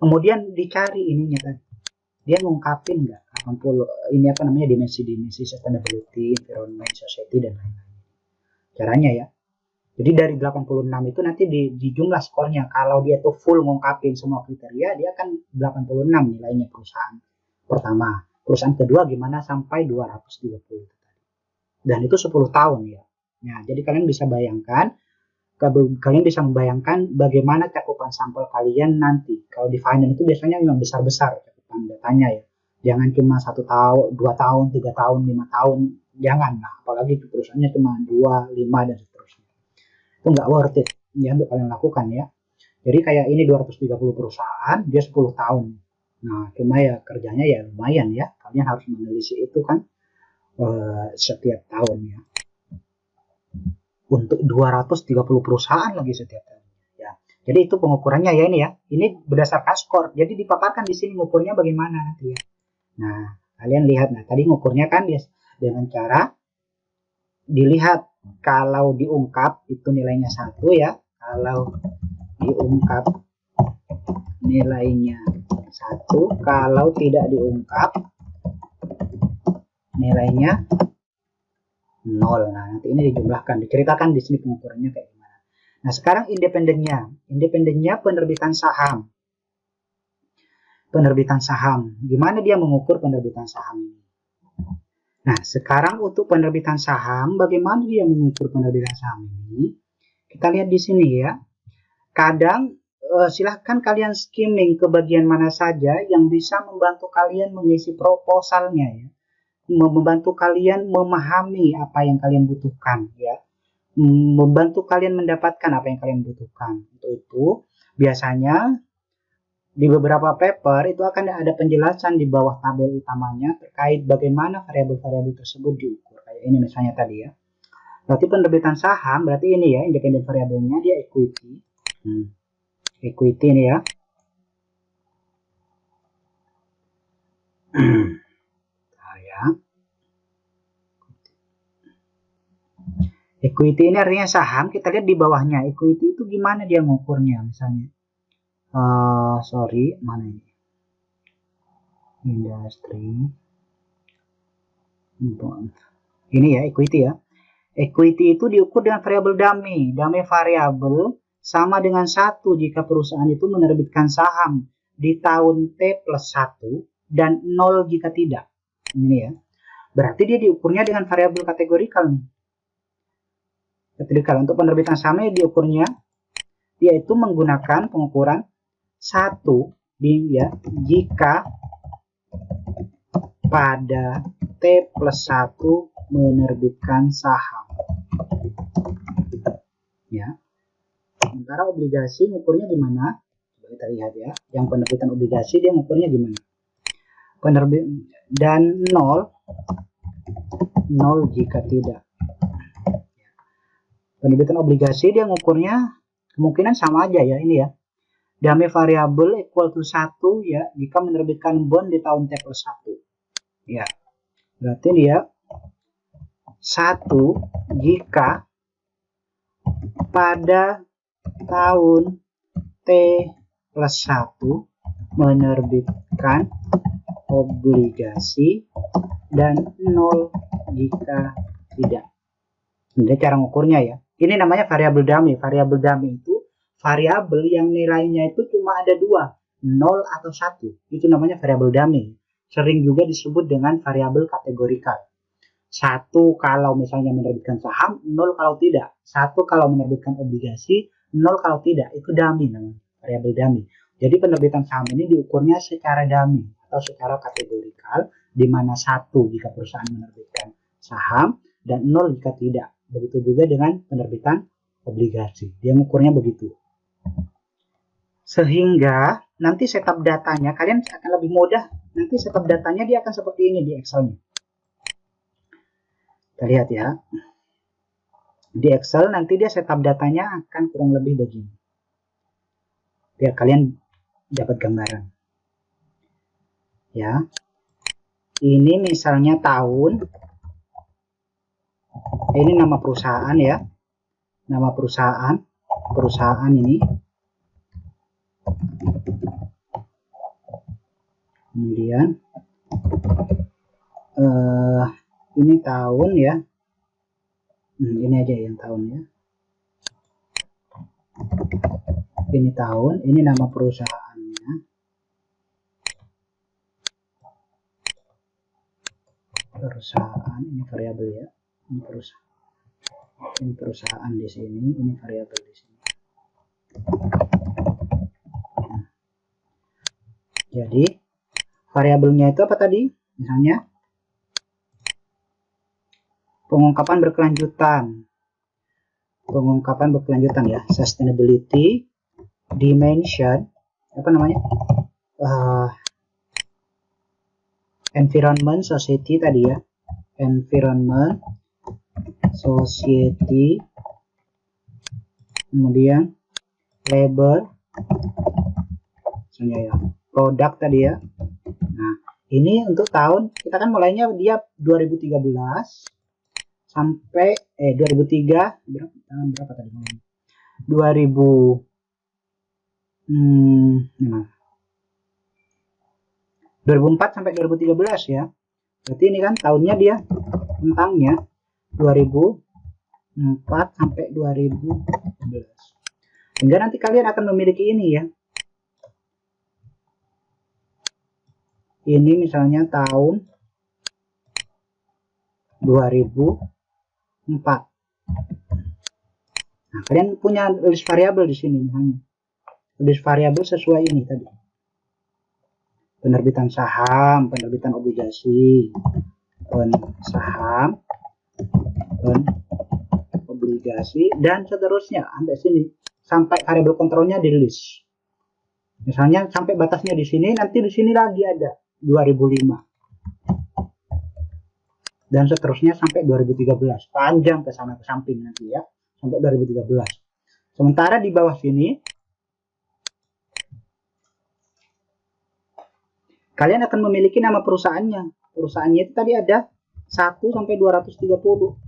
kemudian dicari ininya kan, dia ngungkapin nggak 80 ini apa namanya dimensi-dimensi sustainability, environment, society dan lain-lain. Caranya ya. Jadi dari 86 itu nanti di jumlah skornya. Kalau dia tuh full ngungkapin semua kriteria, dia akan 86 nilainya perusahaan pertama. Perusahaan kedua gimana sampai 230 tadi. Dan itu 10 tahun ya. Nah, jadi kalian bisa membayangkan bagaimana cakupan sampel kalian nanti. Kalau di finance itu biasanya memang besar-besar cakupan datanya ya. Jangan cuma 1 tahun, 2 tahun, 3 tahun, 5 tahun. Jangan lah. Apalagi perusahaannya cuma 2, 5 dan seterusnya. Itu nggak worth it ya untuk kalian lakukan ya. Jadi kayak ini 230 perusahaan, dia 10 tahun. Nah, cuma ya kerjanya ya lumayan ya. Kalian harus meneliti itu kan setiap tahun ya. Untuk 230 perusahaan lagi setiap tahun ya. Jadi itu pengukurannya ya ini ya. Ini berdasarkan skor. Jadi dipaparkan di sini ngukurnya bagaimana nanti ya. Nah, kalian lihat, nah tadi ngukurnya kan dia dengan cara dilihat kalau diungkap itu nilainya 1 ya. Kalau diungkap nilainya 1, kalau tidak diungkap nilainya 0. Nah, nanti ini dijumlahkan, diceritakan di sini pengukurannya kayak gimana. Nah, sekarang independennya. Independennya penerbitan saham. Penerbitan saham. Gimana dia mengukur penerbitan saham ini? Nah, sekarang untuk penerbitan saham, bagaimana dia mengukur penerbitan saham ini? Kita lihat di sini ya. Kadang silahkan kalian skimming ke bagian mana saja yang bisa membantu kalian mengisi proposalnya ya. Membantu kalian memahami apa yang kalian butuhkan ya, membantu kalian mendapatkan apa yang kalian butuhkan. Untuk itu biasanya di beberapa paper itu akan ada penjelasan di bawah tabel utamanya terkait bagaimana variabel-variabel tersebut diukur. Kayak ini misalnya tadi ya. Berarti penerbitan saham berarti ini ya, independent variabelnya dia equity. Equity ini ya. Equity ini artinya saham. Kita lihat di bawahnya. Equity itu gimana dia ngukurnya misalnya. Sorry, mana ini? Industri bond. Ini ya equity ya. Equity itu diukur dengan variabel dummy. Dummy variabel sama dengan 1 jika perusahaan itu menerbitkan saham di tahun T plus 1 dan 0 jika tidak. Ini ya. Berarti dia diukurnya dengan variabel kategorikal nih. Kategorikal untuk penerbitan sahamnya diukurnya yaitu menggunakan pengukuran 1 ya, jika pada T plus 1 menerbitkan saham. Ya. Sementara obligasi ngukurnya gimana? Coba kita lihat ya. Yang penerbitan obligasi dia ngukurnya gimana? Dan 0 jika tidak. Penerbitan obligasi dia ngukurnya kemungkinan sama aja ya ini ya. Dummy variable equal to 1 ya jika menerbitkan bond di tahun T plus 1. Ya. Berarti dia 1 jika pada tahun T plus 1 menerbitkan obligasi dan 0 jika tidak. Ini cara ngukurnya ya. Ini namanya variabel dummy. Variabel dummy itu variabel yang nilainya itu cuma ada 2, 0 atau 1. Itu namanya variabel dummy. Sering juga disebut dengan variabel kategorikal. 1 kalau misalnya menerbitkan saham, 0 kalau tidak. 1 kalau menerbitkan obligasi, 0 kalau tidak. Itu dummy namanya, variabel dummy. Jadi penerbitan saham ini diukurnya secara dummy atau secara kategorikal, di mana 1 jika perusahaan menerbitkan saham dan 0 jika tidak. Begitu juga dengan penerbitan obligasi. Dia mengukurnya begitu. Sehingga nanti setup datanya kalian akan lebih mudah. Nanti setup datanya dia akan seperti ini di Excel-nya. Kita lihat ya. Di Excel nanti dia setup datanya akan kurang lebih begini. Biar kalian dapat gambaran. Ya. Ini misalnya tahun. Ini nama perusahaan ya. Nama perusahaan. Perusahaan ini. Kemudian ini tahun ya. Ini aja yang tahun ya. Ini tahun, ini nama perusahaannya. Perusahaan, ini variabel ya. Ini perusahaan. Ini perusahaan di sini, ini variabel di sini. Nah. Jadi variabelnya itu apa tadi? Misalnya pengungkapan berkelanjutan. Pengungkapan berkelanjutan ya, sustainability, dimension, apa namanya? Environment, society tadi ya. Environment, society, kemudian labor, misalnya ya, produk tadi ya. Nah, ini untuk tahun kita kan mulainya dia 2013 sampai 2003 berapa tadi mulainya? 2004 sampai 2013 ya. Berarti ini kan tahunnya dia tentangnya 2004 sampai 2011. Sehingga nanti kalian akan memiliki ini ya. Ini misalnya tahun 2004. Nah, kalian punya list variabel di sini misalnya. List variabel sesuai ini tadi. Penerbitan saham, penerbitan obligasi, saham, obligasi, dan seterusnya sampai sini. Sampai variabel kontrolnya di list. Misalnya sampai batasnya di sini, nanti di sini lagi ada 2005. Dan seterusnya sampai 2013. Panjang ke sana ke samping nanti ya. Sampai 2013. Sementara di bawah sini kalian akan memiliki nama perusahaannya. Perusahaannya itu tadi ada 1 sampai 230.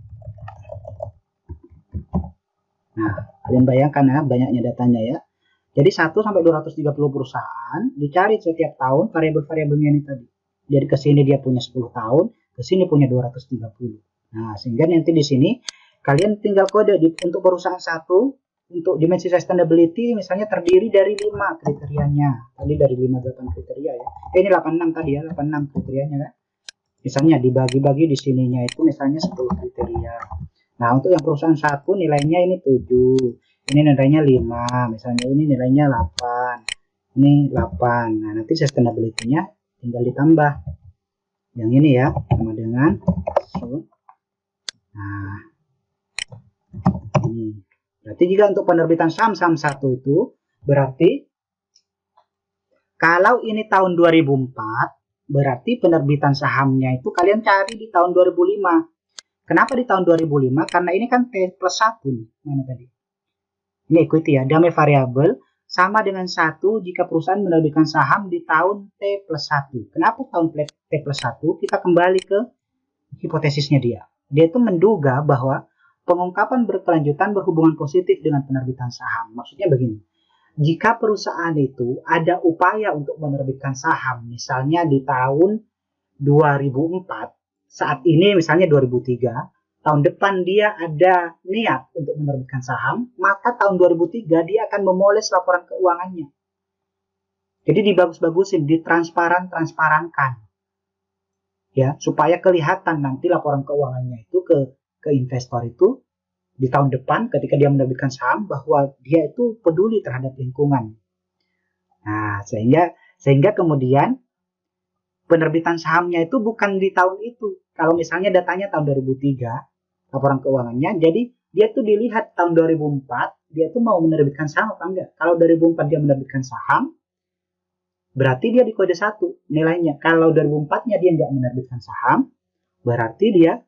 Nah, kalian bayangkan ya banyaknya datanya ya. Jadi 1 sampai 230 perusahaan dicari setiap tahun variabel-variabelnya ini tadi. Jadi ke sini dia punya 10 tahun, ke sini punya 230. Nah, sehingga nanti di sini kalian tinggal kode untuk perusahaan satu, untuk dimensi sustainability misalnya terdiri dari 5 kriterianya. Tadi dari 58 kriteria ya. Ini 86 tadi ya, 86 kriterianya kan. Misalnya dibagi-bagi di sininya itu misalnya 10 kriteria. Nah, untuk yang perusahaan satu nilainya ini 7. Ini nilainya 5, misalnya ini nilainya 8. Ini 8. Nah, nanti sustainability-nya tinggal ditambah. Yang ini ya, sama dengan nah, ini. Berarti jika untuk penerbitan saham-saham satu itu, berarti kalau ini tahun 2004, berarti penerbitan sahamnya itu kalian cari di tahun 2005. Kenapa di tahun 2005? Karena ini kan T plus 1 nih. Mana tadi? Ini ikuti ya, damai variabel sama dengan 1 jika perusahaan menerbitkan saham di tahun T plus 1. Kenapa tahun T plus 1? Kita kembali ke hipotesisnya dia. Dia itu menduga bahwa pengungkapan berkelanjutan berhubungan positif dengan penerbitan saham. Maksudnya begini, jika perusahaan itu ada upaya untuk menerbitkan saham, misalnya di tahun 2004, saat ini misalnya 2003, tahun depan dia ada niat untuk menerbitkan saham, maka tahun 2003 dia akan memoles laporan keuangannya. Jadi dibagus-bagusin, ditransparankan. Ya, supaya kelihatan nanti laporan keuangannya itu ke investor itu di tahun depan ketika dia menerbitkan saham bahwa dia itu peduli terhadap lingkungan. Nah, sehingga kemudian penerbitan sahamnya itu bukan di tahun itu. Kalau misalnya datanya tahun 2003, laporan keuangannya, jadi dia tuh dilihat tahun 2004, dia tuh mau menerbitkan saham apa enggak. Kalau 2004 dia menerbitkan saham, berarti dia di kode 1 nilainya. Kalau 2004-nya dia nggak menerbitkan saham, berarti dia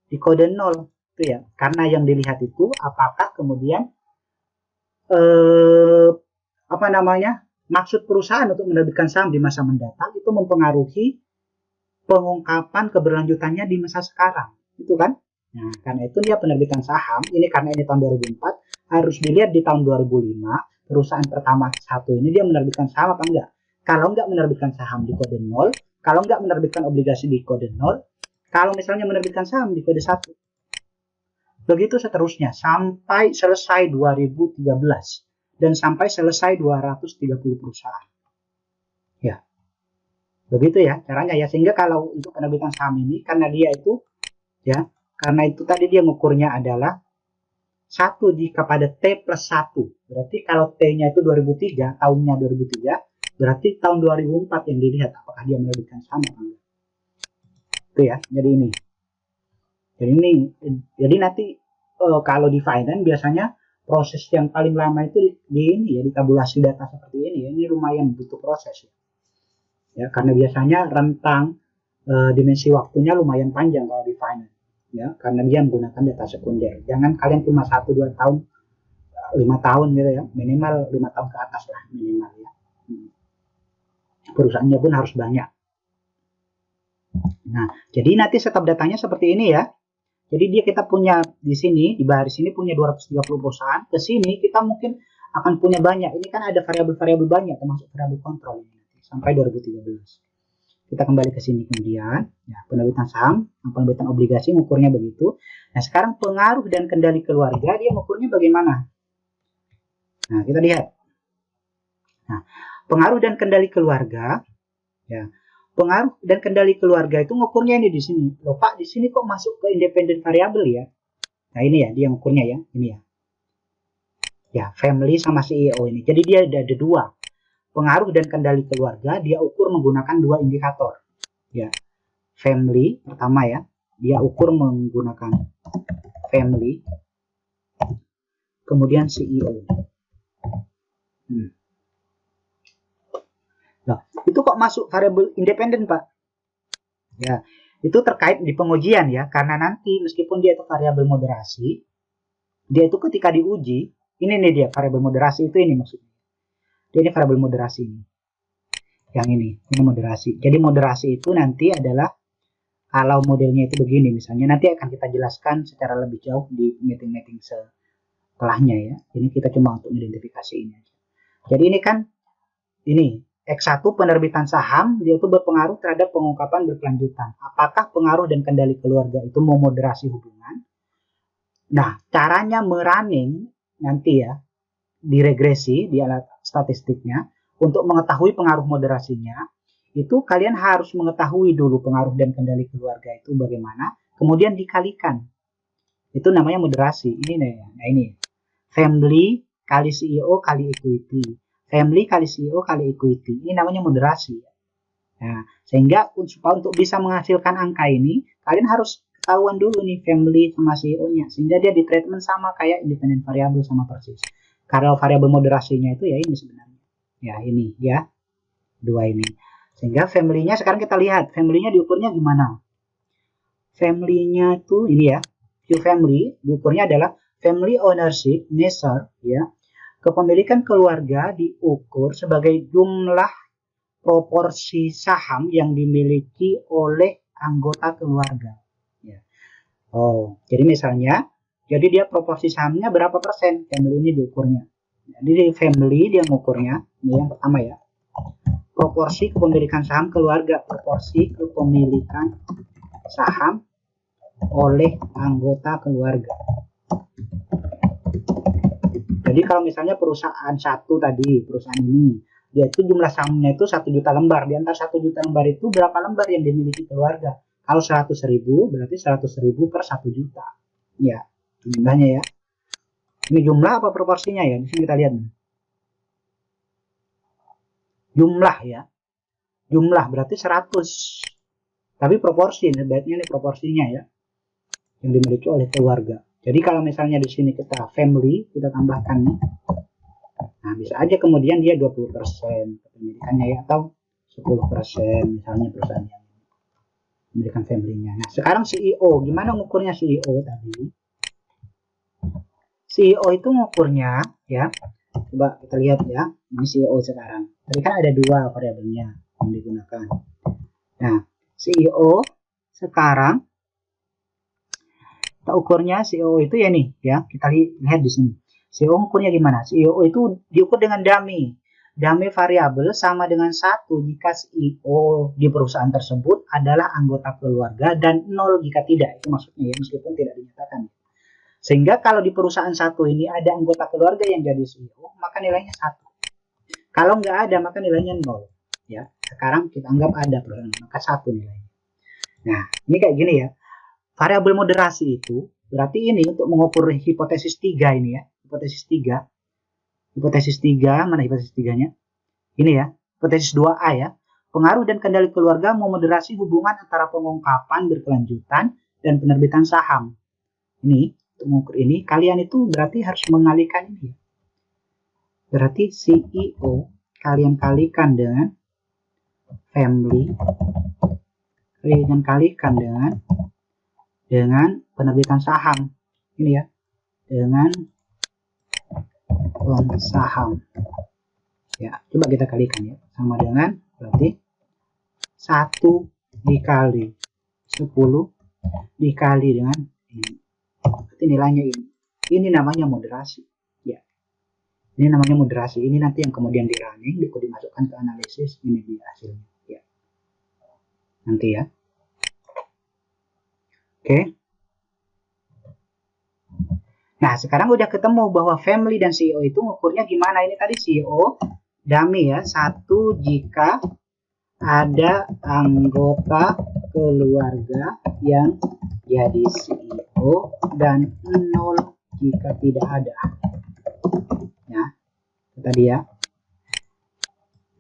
di kode 0. Itu ya. Karena yang dilihat itu apakah kemudian maksud perusahaan untuk menerbitkan saham di masa mendatang itu mempengaruhi pengungkapan keberlanjutannya di masa sekarang. Itu kan? Nah, karena itu dia penerbitan saham, ini karena ini tahun 2004, harus dilihat di tahun 2005, perusahaan pertama satu ini dia menerbitkan saham apa enggak. Kalau enggak menerbitkan saham di kode 0, kalau enggak menerbitkan obligasi di kode 0, kalau misalnya menerbitkan saham di kode 1. Begitu seterusnya, sampai selesai 2013, dan sampai selesai 230 perusahaan. Ya, begitu ya caranya ya. Sehingga kalau untuk penerbitan saham ini, karena dia itu, ya, karena itu tadi dia ngukurnya adalah 1 jika pada T plus 1. Berarti kalau T-nya itu 2003, tahunnya 2003, berarti tahun 2004 yang dilihat apakah dia menerbitkan saham atau enggak. Itu ya, jadi ini. Jadi nanti kalau di finance biasanya proses yang paling lama itu di tabulasi data seperti ini ya. Ini lumayan butuh proses ya. Ya, karena biasanya rentang dimensi waktunya lumayan panjang kalau di finance. Ya, karena dia menggunakan data sekunder. Jangan kalian cuma 1-2 tahun, 5 tahun gitu ya, minimal 5 tahun ke atas lah minimal ya. Perusahaannya pun harus banyak. Nah, jadi nanti setup datanya seperti ini ya. Jadi kita punya di sini, di baris ini punya 230 perusahaan. Ke sini kita mungkin akan punya banyak. Ini kan ada variabel-variabel banyak, termasuk variabel kontrol ini sampai 2013. Kita kembali ke sini kemudian, ya, penerbitan saham, penerbitan obligasi mengukurnya begitu. Nah, sekarang pengaruh dan kendali keluarga, dia mengukurnya bagaimana? Nah, kita lihat. Nah, pengaruh dan kendali keluarga, ya, pengaruh dan kendali keluarga itu mengukurnya ini di sini. Loh Pak, di sini kok masuk ke independent variable ya? Nah, ini ya, dia mengukurnya ya, ini ya. Ya, family sama CEO ini. Jadi dia ada dua. Pengaruh dan kendali keluarga dia ukur menggunakan 2 indikator. Ya, family pertama ya, dia ukur menggunakan family, kemudian CEO. Nah, itu kok masuk variabel independen Pak? Ya, itu terkait di pengujian ya, karena nanti meskipun dia itu variabel moderasi, dia itu ketika diuji, ini nih dia variabel moderasi itu ini maksudnya. Dia ini variabel moderasi ini. Yang ini moderasi. Jadi moderasi itu nanti adalah kalau modelnya itu begini misalnya, nanti akan kita jelaskan secara lebih jauh di meeting-meeting setelahnya ya. Ini kita cuma untuk identifikasi ini aja. Jadi ini kan ini X1 penerbitan saham, dia itu berpengaruh terhadap pengungkapan berkelanjutan. Apakah pengaruh dan kendali keluarga itu memoderasi hubungan? Nah, caranya merunning nanti ya di regresi di alat statistiknya untuk mengetahui pengaruh moderasinya, itu kalian harus mengetahui dulu pengaruh dan kendali keluarga itu bagaimana, kemudian dikalikan. Itu namanya moderasi. Ini nih, nah ini. Family kali CEO kali equity. Family kali CEO kali equity. Ini namanya moderasi. Nah, sehingga untuk bisa menghasilkan angka ini, kalian harus ketahuan dulu nih family sama CEO-nya. Sehingga dia di treatment sama kayak independent variable sama persis. Kalau variabel moderasinya itu ya ini sebenarnya. Ya ini ya. Dua ini. Sehingga family-nya sekarang kita lihat. Family-nya diukurnya gimana? Family-nya itu ini ya. Q family diukurnya adalah family ownership measure ya. Kepemilikan keluarga diukur sebagai jumlah proporsi saham yang dimiliki oleh anggota keluarga. Ya. Oh, jadi misalnya, jadi dia proporsi sahamnya berapa persen? Family ini diukurnya. Jadi di family dia mengukurnya, ini yang pertama ya. Proporsi kepemilikan saham keluarga, proporsi kepemilikan saham oleh anggota keluarga. Jadi kalau misalnya perusahaan satu tadi, perusahaan ini, dia itu jumlah sahamnya itu 1 juta lembar. Di antara 1 juta lembar itu berapa lembar yang dimiliki keluarga? Kalau 100.000 berarti 100.000 per 1 juta. Ya, jumlahnya ya. Ini jumlah apa proporsinya ya? Di sini kita lihat. Jumlah ya. Jumlah berarti 100. Tapi proporsi, baiknya ini proporsinya ya. Yang dimiliki oleh keluarga. Jadi kalau misalnya di sini kita family, kita tambahkan nih. Nah, bisa aja kemudian dia 20% kepemilikannya ya, atau 10% misalnya perusahaan yang memiliki family-nya. Nah, sekarang CEO, gimana ngukurnya CEO tadi? CEO itu ngukurnya ya. Coba kita lihat ya. Ini CEO sekarang. Tadi kan ada dua variabelnya yang digunakan. Nah, CEO sekarang kita ukurnya CEO itu ya nih ya, kita lihat di sini. CEO ukurnya gimana? CEO itu diukur dengan dummy. Dummy variabel sama dengan 1 jika CEO di perusahaan tersebut adalah anggota keluarga dan 0 jika tidak. Itu maksudnya ya, meskipun tidak dinyatakan. Sehingga kalau di perusahaan satu ini ada anggota keluarga yang jadi CEO, maka nilainya 1. Kalau nggak ada, maka nilainya 0. Ya, sekarang kita anggap ada perusahaan, maka 1 nilainya. Nah, ini kayak gini ya. Variabel moderasi itu berarti ini untuk mengukur hipotesis 3 ini ya. Hipotesis 3. Hipotesis 3, mana hipotesis 3-nya? Ini ya, hipotesis 2A ya. Pengaruh dan kendali keluarga memoderasi hubungan antara pengungkapan berkelanjutan dan penerbitan saham. Ini, untuk mengukur ini, kalian itu berarti harus mengalihkan ini ya. Berarti CEO kalian kalikan dengan family, kalian kalikan dengan penerbitan saham ini ya, dengan saham ya. Coba kita kalikan ya, sama dengan berarti 1 dikali 10 dikali dengan ini, berarti nilainya ini namanya moderasi ya. Ini namanya moderasi. Ini nanti yang kemudian di running, dimasukkan ke analisis, ini dia hasilnya ya nanti ya. Oke. Nah, sekarang udah ketemu bahwa family dan CEO itu ngukurnya gimana. Ini tadi CEO dummy ya, 1 jika ada anggota keluarga yang jadi CEO dan 0 jika tidak ada. Ya, itu tadi ya.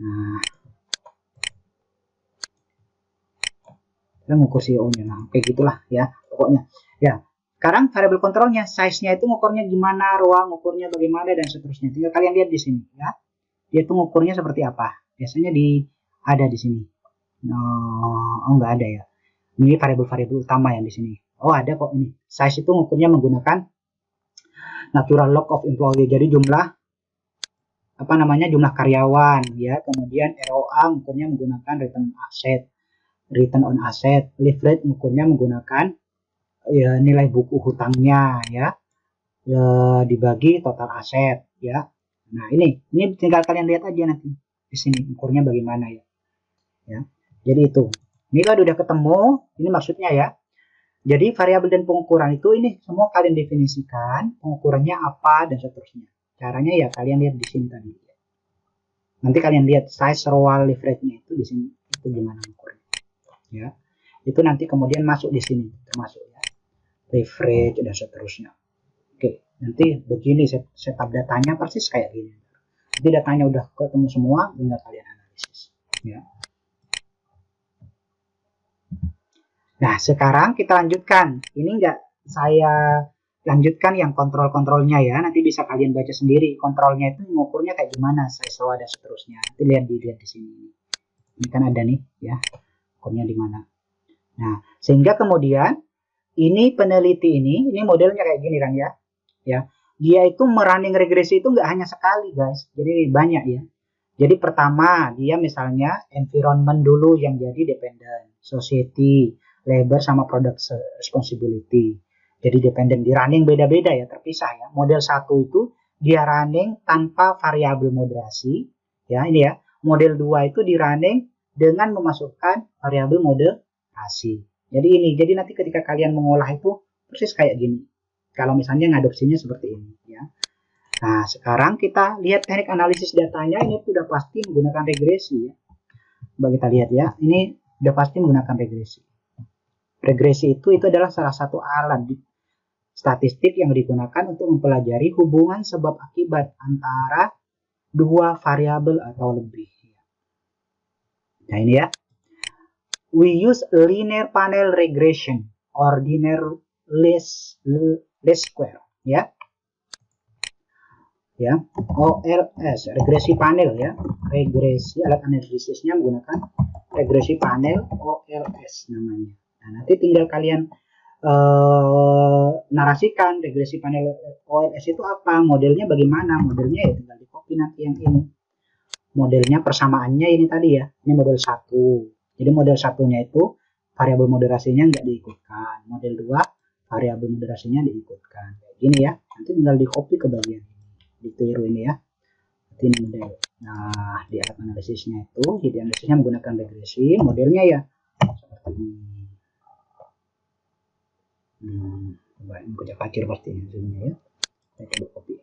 Nah, kita ngukur CEO-nya. Nah, kayak gitulah ya pokoknya. Ya. Sekarang variabel kontrolnya, size-nya itu ngukurnya gimana, ruang ngukurnya bagaimana, dan seterusnya. Tinggal kalian lihat di sini ya. Dia itu ngukurnya seperti apa. Biasanya ada di sini. Oh, nggak ada ya. Ini variabel-variabel utama yang di sini. Oh, ada kok ini. Size itu ngukurnya menggunakan natural log of employee. Jadi jumlah jumlah karyawan ya. Kemudian ROA ngukurnya menggunakan return on asset. Leverage ngukurnya menggunakan ya, nilai buku hutangnya ya, dibagi total aset ya. Nah, ini tinggal kalian lihat aja nanti di sini ukurnya bagaimana ya. Ya. Jadi itu. Ini kalau udah ketemu, ini maksudnya ya. Jadi variabel dan pengukuran itu ini semua kalian definisikan, pengukurannya apa dan seterusnya. Caranya ya kalian lihat di sini tadi. Nanti kalian lihat size roll leaf rate-nya itu di sini itu gimana ukurnya. Ya. Itu nanti kemudian masuk di sini termasuk ya. Leaf rate dan seterusnya. Oke, nanti begini setup datanya persis kayak gini. Jadi datanya udah ketemu semua, tinggal kalian analisis. Ya. Nah, sekarang kita lanjutkan. Ini enggak saya lanjutkan yang kontrol-kontrolnya ya. Nanti bisa kalian baca sendiri. Kontrolnya itu mengukurnya kayak gimana, size row dan seterusnya. Nanti dilihat di sini. Ini kan ada nih ya. Ukurnya di mana. Nah, sehingga kemudian ini peneliti ini modelnya kayak gini kan ya. Ya. Dia itu merunning regresi itu enggak hanya sekali, guys. Jadi banyak ya. Jadi pertama, dia misalnya environment dulu yang jadi dependent, society, labor sama product responsibility. Jadi dependent di running beda-beda ya, terpisah ya. Model 1 itu dia running tanpa variabel moderasi, ya ini ya. Model 2 itu di running dengan memasukkan variabel moderasi. Jadi nanti ketika kalian mengolah itu persis kayak gini. Kalau misalnya ngadopsinya seperti ini ya. Nah, sekarang kita lihat teknik analisis datanya. Ini sudah pasti menggunakan regresi ya. Coba kita lihat ya. Ini sudah pasti menggunakan regresi. Regresi itu adalah salah satu alat statistik yang digunakan untuk mempelajari hubungan sebab akibat antara dua variabel atau lebih. Nah, ini ya. We use linear panel regression or linear least square ya. Ya, OLS, regresi panel ya. Regresi alat analisisnya menggunakan regresi panel OLS namanya. Nah, nanti tinggal kalian narasikan regresi panel OLS itu apa, modelnya bagaimana. Modelnya ya tinggal di copy nanti yang ini. Modelnya persamaannya ini tadi ya. Ini model 1. Jadi model satunya itu variabel moderasinya nggak diikutkan. Model 2 variabel moderasinya diikutkan. Kayak gini ya. Nanti tinggal di copy ke bagian ini. Ditiru ini ya. Ini model. Nah, di alat analisisnya itu, jadi analisisnya menggunakan regresi, modelnya ya seperti ini. Coba ini kerja kacir pasti hasilnya ya. Saya coba copy.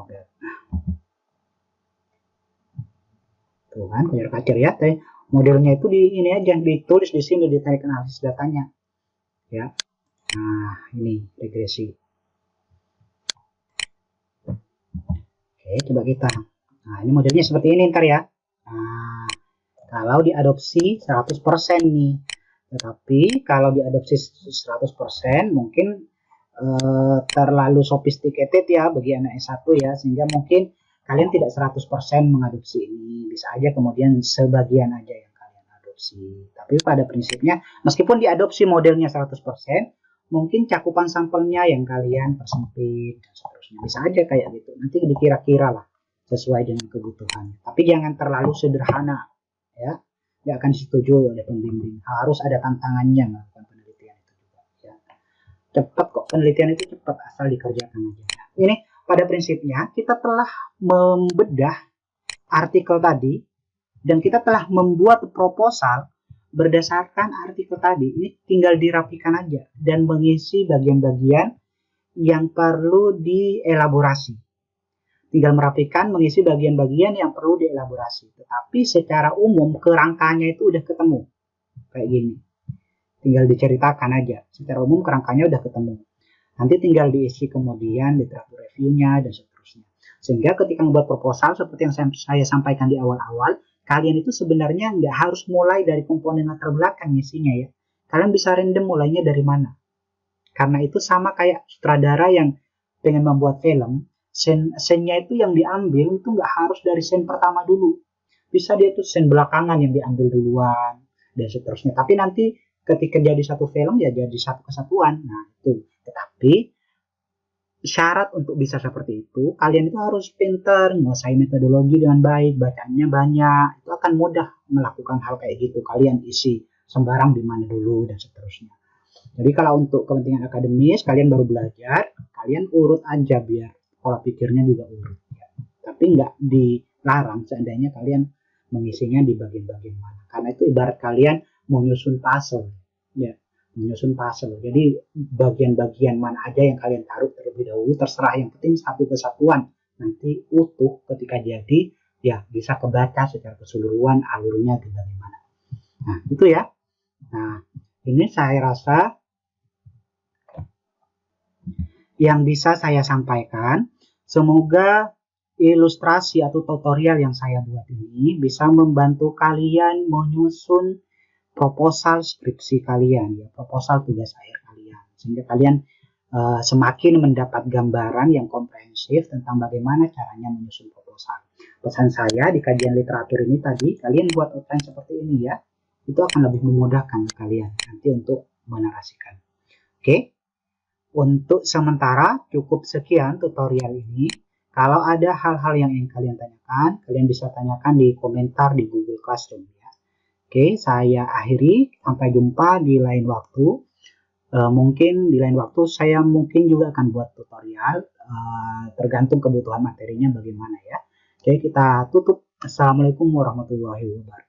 Oke. Tuh kan, kerja kacir ya. Modelnya itu di ini aja, ditulis di sini di teknik analisis datanya. Ya. Nah, ini regresi. Oke, coba kita. Nah, ini modelnya seperti ini ntar ya. Nah, kalau diadopsi 100% nih. Tetapi kalau diadopsi 100% mungkin terlalu sophisticated ya bagi anak S1 ya. Sehingga mungkin kalian tidak 100% mengadopsi ini. Bisa aja kemudian sebagian aja yang kalian adopsi. Tapi pada prinsipnya, meskipun diadopsi modelnya 100%, mungkin cakupan sampelnya yang kalian persempit dan seterusnya. Bisa aja kayak gitu. Nanti dikira-kira lah sesuai dengan kebutuhan. Tapi jangan terlalu sederhana ya. Nggak akan disetujui oleh pembimbing. Harus ada tantangannya melakukan penelitian itu juga ya. Cepat kok, penelitian itu cepat asal dikerjakan aja. Ini pada prinsipnya kita telah membedah artikel tadi dan kita telah membuat proposal berdasarkan artikel tadi. Ini tinggal dirapikan aja dan mengisi bagian-bagian yang perlu dielaborasi. Tinggal merapikan, mengisi bagian-bagian yang perlu dielaborasi. Tetapi secara umum kerangkanya itu udah ketemu. Kayak gini. Tinggal diceritakan aja. Secara umum kerangkanya udah ketemu. Nanti tinggal diisi kemudian literatur reviewnya dan seterusnya. Sehingga ketika membuat proposal seperti yang saya sampaikan di awal-awal, kalian itu sebenarnya nggak harus mulai dari komponen latar belakang isinya ya. Kalian bisa random mulainya dari mana. Karena itu sama kayak sutradara yang pengen membuat film, scene-nya itu yang diambil itu nggak harus dari scene pertama dulu. Bisa dia tuh scene belakangan yang diambil duluan dan seterusnya. Tapi nanti ketika jadi satu film ya jadi satu kesatuan. Nah itu. Tetapi syarat untuk bisa seperti itu, kalian itu harus pintar, menguasai metodologi dengan baik, bacaannya banyak, itu akan mudah melakukan hal kayak gitu. Kalian isi sembarang di mana dulu dan seterusnya. Jadi kalau untuk kepentingan akademis, kalian baru belajar, kalian urut aja biar pola pikirnya juga urut. Ya. Tapi nggak dilarang seandainya kalian mengisinya di bagian-bagian mana. Karena itu ibarat kalian menyusun puzzle, ya, menyusun puzzle. Jadi bagian-bagian mana aja yang kalian taruh terlebih dahulu terserah, yang penting satu kesatuan nanti utuh ketika jadi ya bisa kebaca secara keseluruhan alurnya ke bagaimana. Nah itu ya. Nah ini saya rasa yang bisa saya sampaikan. Semoga ilustrasi atau tutorial yang saya buat ini bisa membantu kalian menyusun proposal skripsi kalian, ya, proposal tugas akhir kalian, sehingga kalian semakin mendapat gambaran yang komprehensif tentang bagaimana caranya menyusun proposal. Pesan saya di kajian literatur ini tadi, kalian buat outline seperti ini ya, itu akan lebih memudahkan kalian nanti untuk menarasikan. Oke, untuk sementara cukup sekian tutorial ini. Kalau ada hal-hal yang ingin kalian tanyakan, kalian bisa tanyakan di komentar di Google Classroom ya. Oke, saya akhiri. Sampai jumpa di lain waktu. Mungkin di lain waktu saya mungkin juga akan buat tutorial, tergantung kebutuhan materinya bagaimana ya. Oke, kita tutup. Assalamualaikum warahmatullahi wabarakatuh.